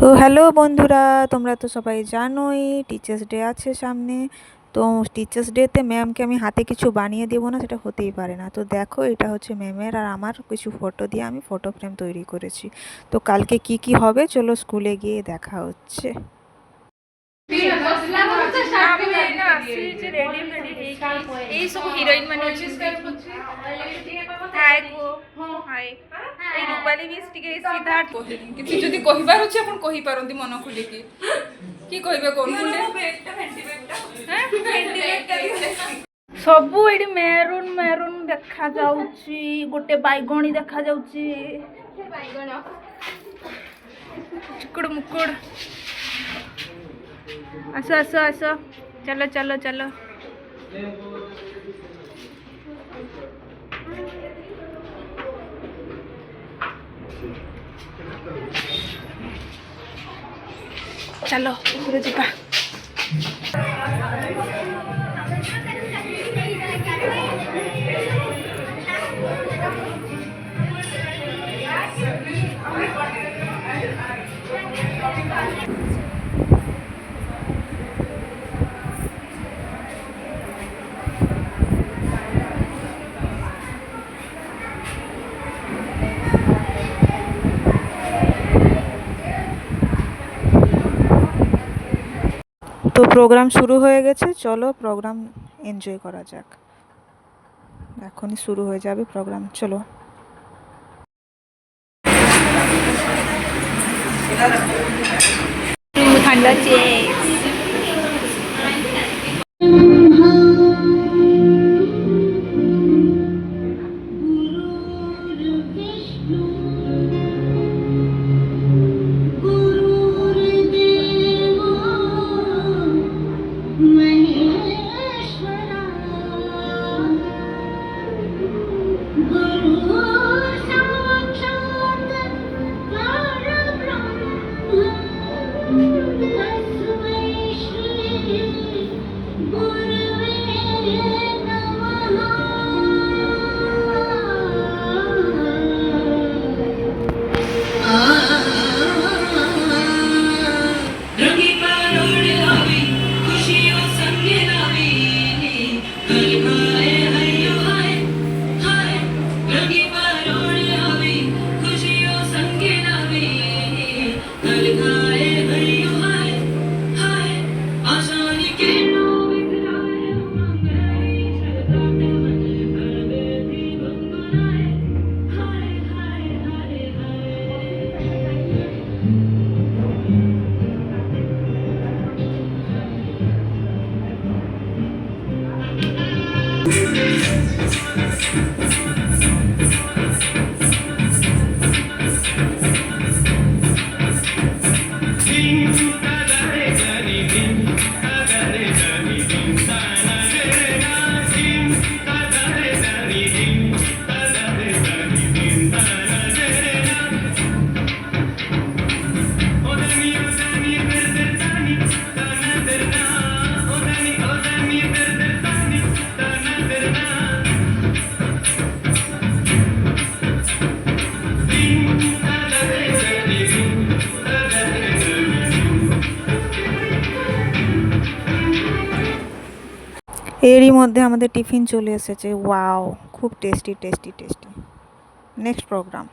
তো হ্যালো বন্ধুরা, তোমরা তো সবাই জানোই টিচার্স ডে আছে সামনে। তো টিচার্স ডেতে ম্যামকে আমি হাতে কিছু বানিয়ে দেবো না, সেটা হতেই পারে না। তো দেখো, এটা হচ্ছে ম্যামের আর আমার কিছু ফটো দিয়ে আমি ফটো ফ্রেম তৈরি করেছি। তো কালকে কি কি হবে চলো স্কুলে গিয়ে দেখা হচ্ছে। এই সব হিরোইন মানে এই রূপালী বিচ টিকে সিদ্ধার্ଥ କିଛି ଯଦି କହିବାର ଅଛି ଆପଣ କହିପାରନ୍ତି ମନ ଖୋଲିକି। କି କହିବେ କହୁଥିଲେ ସବୁ ଏଠି ମେରୁନ୍ ମେରୁନ୍ ଦେଖାଯାଉଛି, ଗୋଟେ ବାଇଗଣୀ ଦେଖାଯାଉଛି, ଚିକୁଡ ମୁକୁଡ। ଆସ ଆସ ଆସ, ଚାଲ ଚାଲ ଚାଲ। ଚାଲ ଉପରେ ଯିବା। তো প্রোগ্রাম শুরু হয়ে গেছে, চলো প্রোগ্রাম এনজয় করা যাক। এখনই শুরু হয়ে যাবে প্রোগ্রাম, চলো। ঠান্ডা চেয়ে এরই মধ্যে আমাদের টিফিন চলে এসেছে। ওয়াও, খুব tasty tasty tasty. Next programme.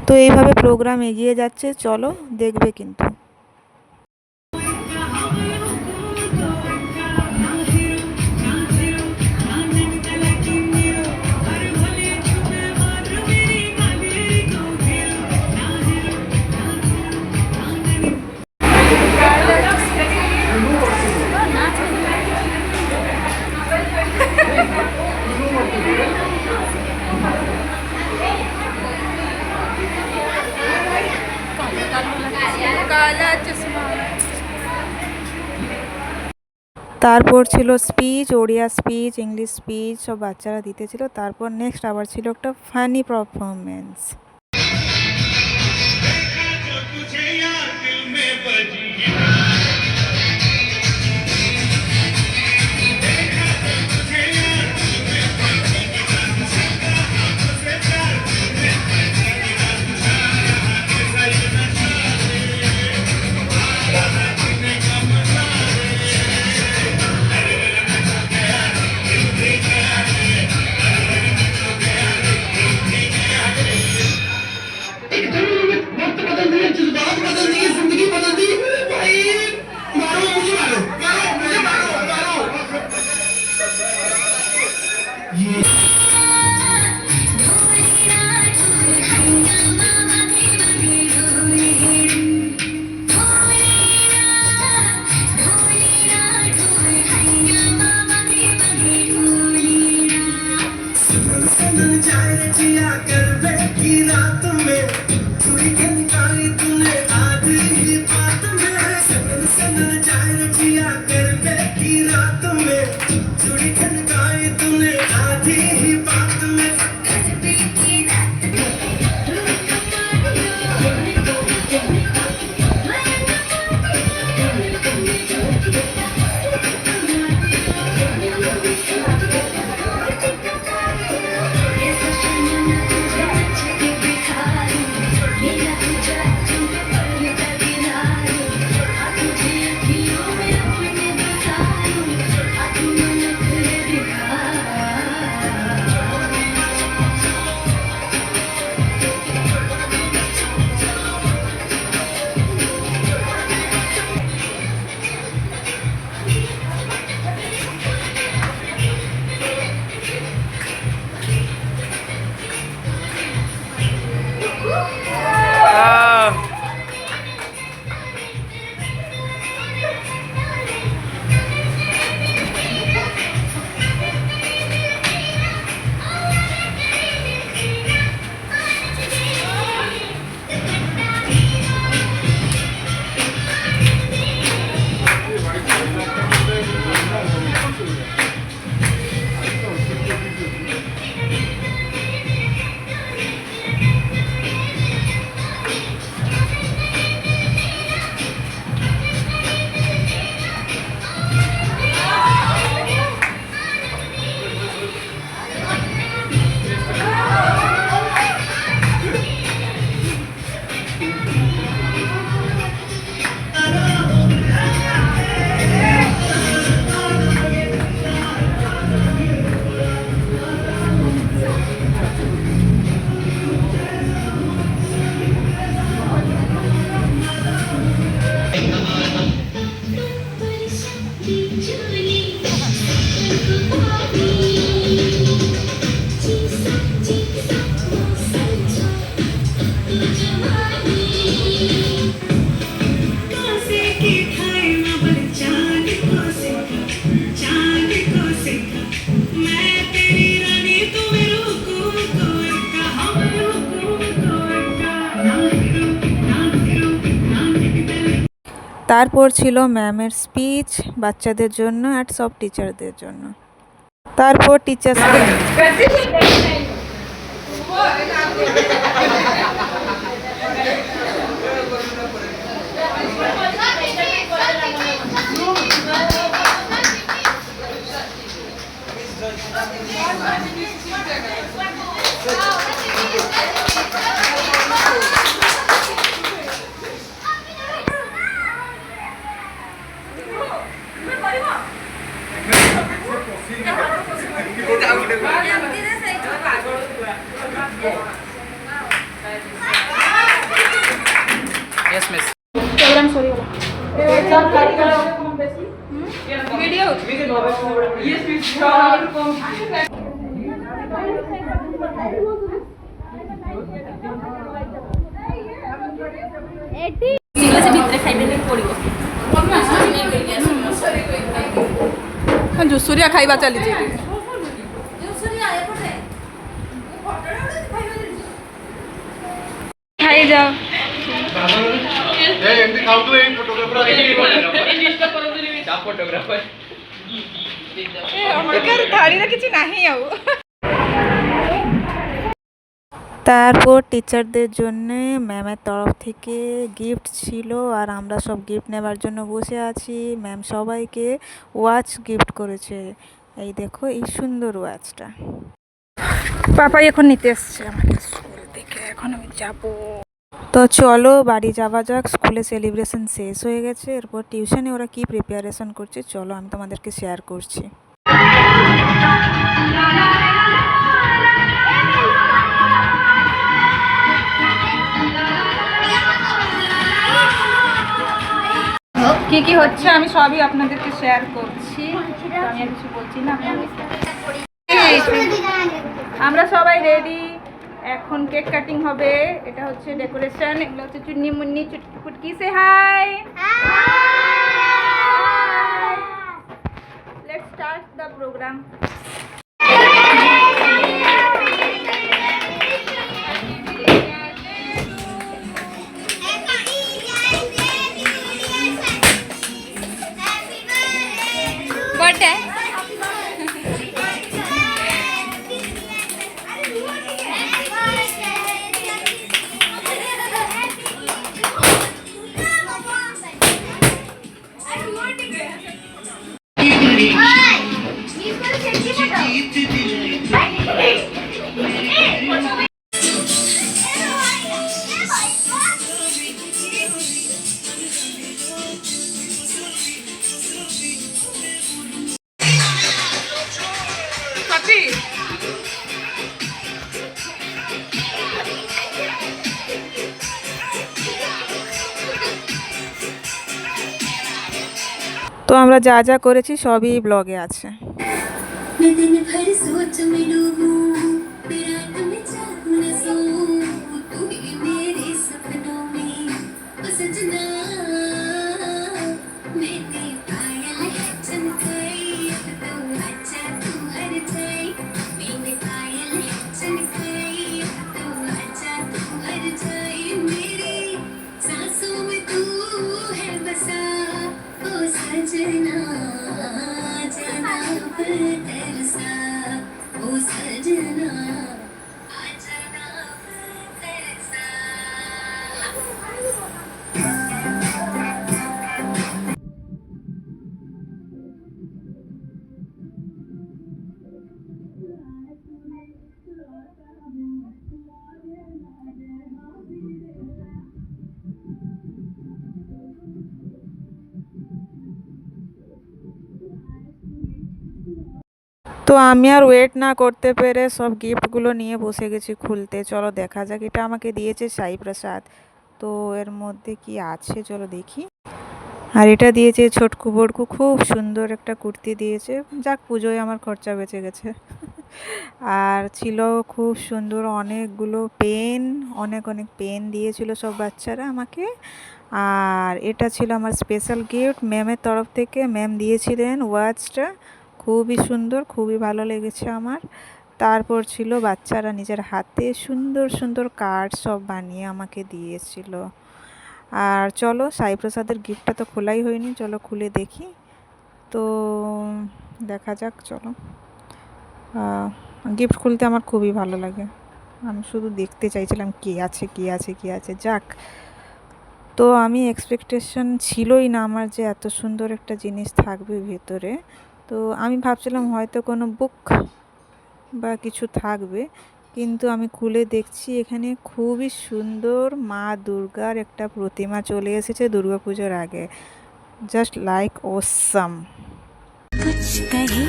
তো এইভাবে প্রোগ্রাম এগিয়ে যাচ্ছে, চলো দেখবে কিন্তু। काला चश्मा। তারপর ছিল speech, Odia speech, English speech, সব বাচ্চারা দিতেছিল। তারপর নেক্সট আবার ছিল একটা ফানি পারফরমেন্স। তারপর ছিল ম্যামের স্পিচ বাচ্চাদের জন্য আর সব টিচারদের জন্য। তারপর টিচার্স में प्रोग्राम सॉरी वाला वीडियो ଜୁସୁରିଆ ଖାଇବା ଚାଲିଛି ଖାଇଯାଅ ଥାଳିରେ କିଛି ନାହିଁ ଆଉ তারপর টিচারদের জন্য ম্যামের তরফ থেকে গিফট ছিল আর আমরা সব গিফট নেবার জন্য বসে আছি। ম্যাম সবাইকে ওয়াচ গিফট করেছে। এই দেখো এই সুন্দর ওয়াচটা পাপাই এখন নিতে এসছে আমাকে স্কুল থেকে। এখন আমি যাব। তো চলো বাড়ি যাওয়া যাক। স্কুলে সেলিব্রেশন শেষ হয়ে গেছে। এরপর টিউশনে ওরা কি প্রিপারেশন করছে চলো আমি তোমাদেরকে শেয়ার করছি। কি কি হচ্ছে আমি সবই আপনাদেরকে শেয়ার করছি। তো আমি আর কিছু বলছি না, আমরা সবাই রেডি। এখন কেক কাটিং হবে। এটা হচ্ছে ডেকোরেশন। এগুলো হচ্ছে চুন্নি মুন্নি চুটকি ফুটকি। সে hi, let's start the program. তো আমরা যা যা করেছি সবই ব্লগে আছে। তো আমি আর ওয়েট না করতে পেরে সব গিফটগুলো নিয়ে বসে গেছি খুলতে। চলো দেখা যাক। এটা আমাকে দিয়েছে সাই প্রসাদ। তো এর মধ্যে কি আছে চলো দেখি। আর এটা দিয়েছে ছোটকু বড়কু। খুব সুন্দর একটা কুর্তি দিয়েছে। যাক পুজোয় আমার খরচা বেঁচে গেছে। আর ছিল খুব সুন্দর অনেকগুলো পেন, অনেক অনেক পেন দিয়েছিল সব বাচ্চারা আমাকে। আর এটা ছিল আমার স্পেশাল গিফট ম্যামের তরফ থেকে। ম্যাম দিয়েছিলেন ওয়াচটা, খুবই সুন্দর, খুবই ভালো লেগেছে আমার। তারপর ছিল বাচ্চারা নিজের হাতে সুন্দর সুন্দর কার্ড সব বানিয়ে আমাকে দিয়েছিল। আর চলো সাই প্রসাদের গিফটটা তো খোলাই হয়নি, চলো খুলে দেখি। তো দেখা যাক চলো। গিফট খুলতে আমার খুবই ভালো লাগে। আমি শুধু দেখতে চাইছিলাম কী আছে কী আছে কী আছে। যাক, তো আমি এক্সপেকটেশন ছিলই না আমার যে এত সুন্দর একটা জিনিস থাকবে ভেতরে। তো আমি ভাবছিলাম হয়তো কোনো বুক বা কিছু থাকবে, কিন্তু আমি খুলে দেখছি এখানে খুবই সুন্দর মা দুর্গার একটা প্রতিমা চলে এসেছে দুর্গাপুজোর আগে। Just like awesome. कुछ कहे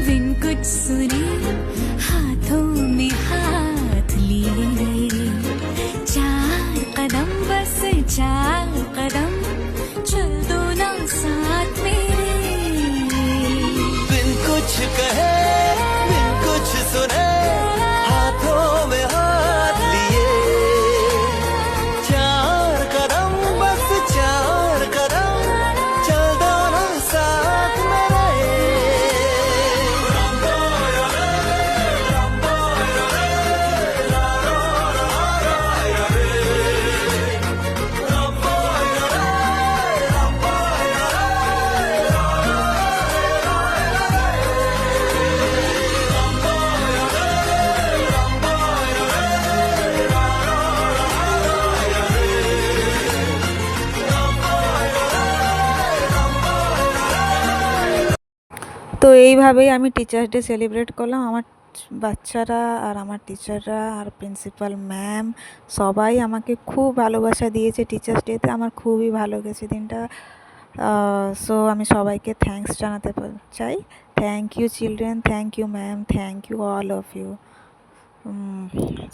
बिन कुछ सुने, हाथों में हाथ लिए, 4 कदम बस 4 তো এইভাবেই আমি টিচার্স ডে সেলিব্রেট করলাম। আমার বাচ্চারা আর আমার টিচাররা আর প্রিন্সিপাল ম্যাম সবাই আমাকে খুব ভালোবাসা দিয়েছে টিচার্স ডেতে। আমার খুবই ভালো গেছে দিনটা। সো আমি সবাইকে থ্যাঙ্কস জানাতে চাই। Thank you children, thank you ma'am, thank you all of you.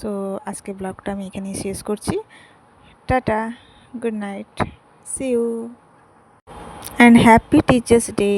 তো আজকে ব্লগটা আমি এখানেই শেষ করছি। Tata, good night, see you and happy Teachers' day.